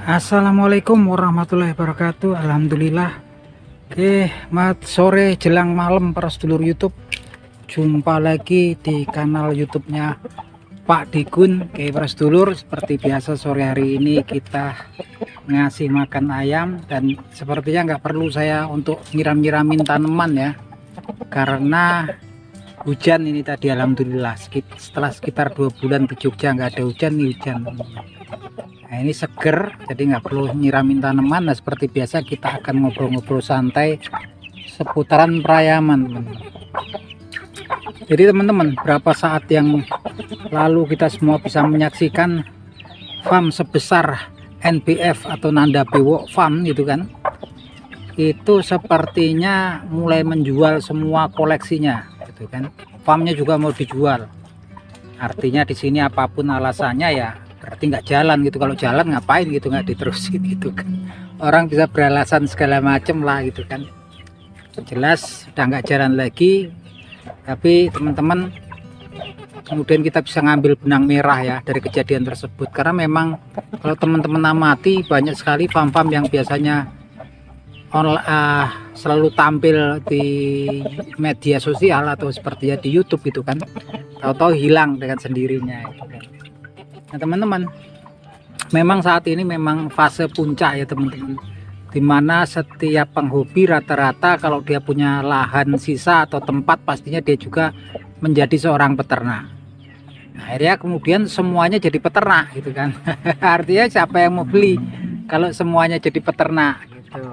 Assalamualaikum warahmatullahi wabarakatuh. Alhamdulillah. Oke, sore jelang malam para sedulur YouTube. Jumpa lagi di kanal YouTube-nya Pak Digun. Oke, para sedulur, seperti biasa sore hari ini kita ngasih makan ayam, dan sepertinya nggak perlu saya untuk nyiram-nyiramin tanaman ya, karena hujan ini tadi. Alhamdulillah setelah sekitar 2 bulan di Jogja nggak ada hujan, nih hujan. Nah, ini seger, jadi nggak perlu nyiramin tanaman. Nah, seperti biasa kita akan ngobrol-ngobrol santai seputaran perayaman, teman-teman. Jadi teman-teman, berapa saat yang lalu kita semua bisa menyaksikan farm sebesar NBF atau Nanda Bewok Farm gitu kan, itu sepertinya mulai menjual semua koleksinya gitu kan. Farmnya juga mau dijual. Artinya di sini apapun alasannya ya berarti nggak jalan gitu. Kalau jalan ngapain gitu, nggak diterusin gitu kan. Orang bisa beralasan segala macem lah gitu kan. Jelas udah nggak jalan lagi. Tapi teman-teman, kemudian kita bisa ngambil benang merah ya dari kejadian tersebut, karena memang kalau teman-teman amati banyak sekali farm-farm yang biasanya selalu tampil di media sosial atau seperti ya di YouTube gitu kan, tahu-tahu hilang dengan sendirinya gitu kan. Nah teman-teman, memang saat ini memang fase puncak ya teman-teman, dimana setiap penghobi rata-rata kalau dia punya lahan sisa atau tempat, pastinya dia juga menjadi seorang peternak. Nah, akhirnya kemudian semuanya jadi peternak gitu kan. Artinya siapa yang mau beli kalau semuanya jadi peternak gitu.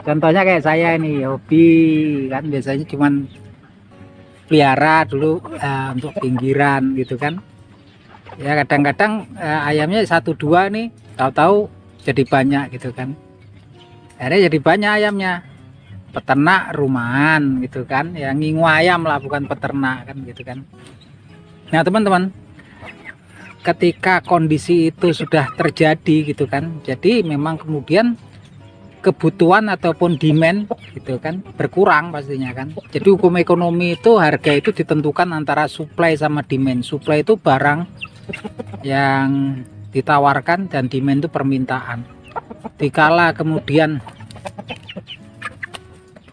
Contohnya kayak saya ini hobi kan, biasanya cuman pelihara dulu untuk pinggiran gitu kan. Ya kadang-kadang ayamnya 1-2 nih, tahu-tahu jadi banyak gitu kan. Akhirnya jadi banyak ayamnya. Peternak rumahan gitu kan, ya ngingu ayam lah, bukan peternak kan gitu kan. Nah teman-teman, ketika kondisi itu sudah terjadi gitu kan, jadi memang kemudian kebutuhan ataupun demand gitu kan berkurang pastinya kan. Jadi hukum ekonomi itu, harga itu ditentukan antara supply sama demand. Supply itu barang yang ditawarkan dan demand itu permintaan. Dikala kemudian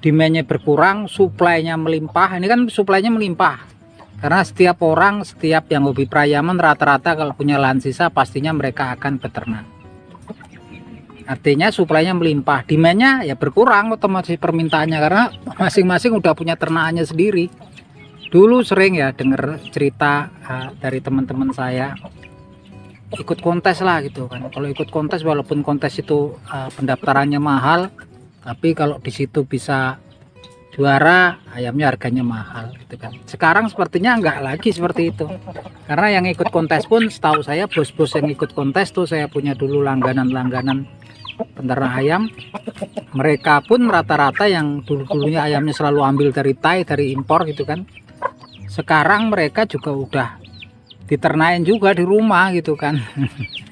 demandnya berkurang, supply-nya melimpah. Ini kan supply-nya melimpah karena setiap orang, setiap yang hobi perayaman rata-rata kalau punya lahan sisa pastinya mereka akan beternak. Artinya supply-nya melimpah, demand-nya ya berkurang otomatis permintaannya, karena masing-masing udah punya ternakannya sendiri. Dulu sering ya dengar cerita dari teman-teman saya, ikut kontes lah gitu kan. Kalau ikut kontes, walaupun kontes itu pendaftarannya mahal, tapi kalau di situ bisa juara, ayamnya harganya mahal gitu kan. Sekarang sepertinya enggak lagi seperti itu, karena yang ikut kontes pun setahu saya, bos-bos yang ikut kontes tuh, saya punya dulu langganan peternak ayam, mereka pun rata-rata yang dulu-dulunya ayamnya selalu ambil dari Thai, dari impor gitu kan, sekarang mereka juga udah diternain juga di rumah gitu kan.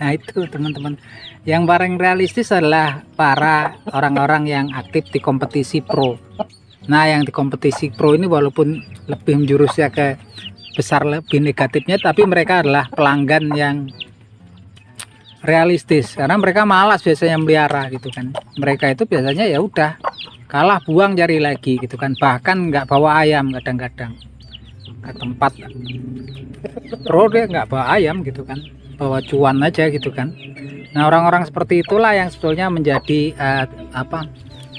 Nah itu teman-teman, yang paling realistis adalah para orang-orang yang aktif di kompetisi pro. Nah yang di kompetisi pro ini walaupun lebih menjurusnya ke besar, lebih negatifnya, tapi mereka adalah pelanggan yang realistis, karena mereka malas biasanya melihara gitu kan. Mereka itu biasanya ya udah kalah buang, cari lagi gitu kan, bahkan nggak bawa ayam kadang-kadang ke tempat pro, dia nggak bawa ayam gitu kan, bawa cuan aja gitu kan. Nah orang-orang seperti itulah yang sebetulnya menjadi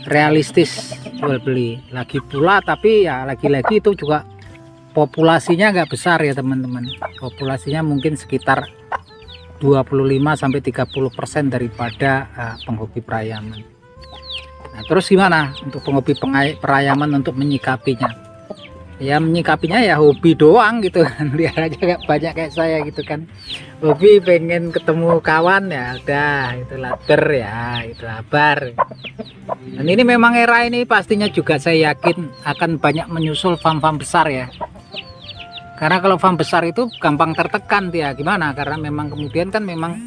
realistis jual beli. Lagi pula, tapi ya lagi-lagi itu juga populasinya nggak besar ya teman-teman, populasinya mungkin sekitar 25-30% daripada penghobi perayaman. Nah terus gimana untuk penghobi perayaman untuk menyikapinya? Ya menyikapinya ya hobi doang gitu kan, lihat aja gak banyak kayak saya gitu kan, hobi pengen ketemu kawan ya udah itu laber ya, itu labar. Dan ini memang era ini pastinya juga saya yakin akan banyak menyusul farm-farm besar ya, karena kalau farm besar itu gampang tertekan dia. Gimana? Karena memang kemudian kan memang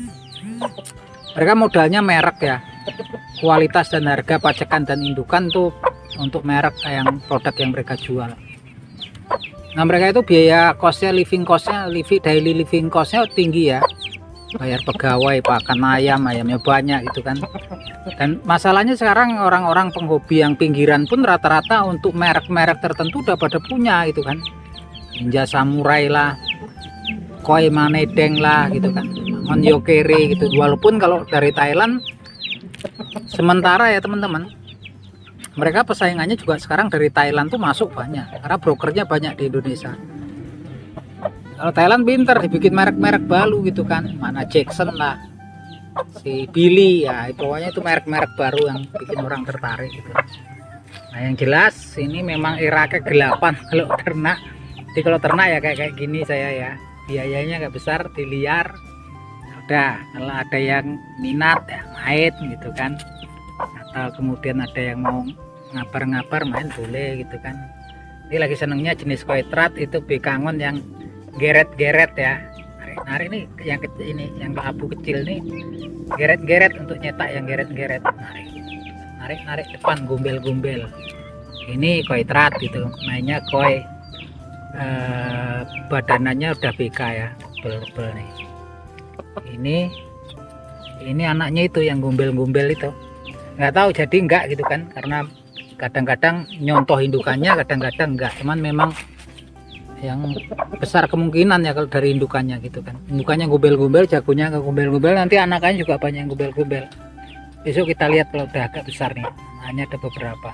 mereka modalnya merek ya, kualitas dan harga pajakan dan indukan tuh untuk merek yang produk yang mereka jual. Nah mereka itu biaya costnya, living costnya, daily living costnya tinggi ya. bayar pegawai, pakan ayamnya banyak gitu kan. Dan masalahnya sekarang orang-orang penghobi yang pinggiran pun rata-rata untuk merek-merek tertentu udah pada punya gitu kan. Ninja Samurai lah, Koi Manedeng lah gitu kan, Monyokere gitu. Walaupun kalau dari Thailand sementara ya teman-teman, mereka pesaingannya juga sekarang dari Thailand tuh masuk banyak karena brokernya banyak di Indonesia. Kalau Thailand pinter dibikin merek-merek baru gitu kan, mana Jackson lah, si Billy ya, pokoknya itu merek-merek baru yang bikin orang tertarik gitu. Nah yang jelas ini memang era kegelapan kalau ternak. Jadi kalau ternak ya kayak gini saya ya, biayanya nggak besar, diliar. Udah kalau ada yang minat ya main gitu kan, atau kemudian ada yang mau ngabar-ngabar main boleh gitu kan. Ini lagi senengnya jenis koitrat itu bekangon yang geret-geret ya, narik nih yang kecil ini, yang abu kecil nih geret-geret untuk nyetak yang geret-geret, narik depan gombel-gombel. Ini koitrat gitu, mainnya koi, badanannya udah BK ya, bel-bel nih. Ini anaknya itu yang gombel-gombel itu, nggak tahu jadi enggak gitu kan, karena kadang-kadang nyontoh indukannya, kadang-kadang enggak, cuman memang yang besar kemungkinan ya kalau dari indukannya gitu kan. Indukannya gombel-gombel, jagonya ke gombel-gombel, nanti anakannya juga banyak yang gombel-gombel. Besok kita lihat kalau udah agak besar nih, hanya ada beberapa.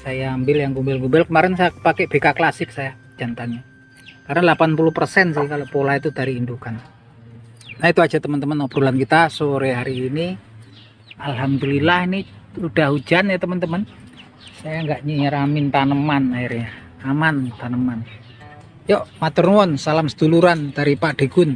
Saya ambil yang gombel-gombel, kemarin saya pakai BK klasik saya jantannya, karena 80% sih kalau pola itu dari indukan. Nah itu aja teman-teman obrolan kita sore hari ini. Alhamdulillah ini udah hujan ya teman-teman, saya nggak nyiramin tanaman akhirnya, aman tanaman. Yuk matur nuwun, salam seduluran dari Pak Degun.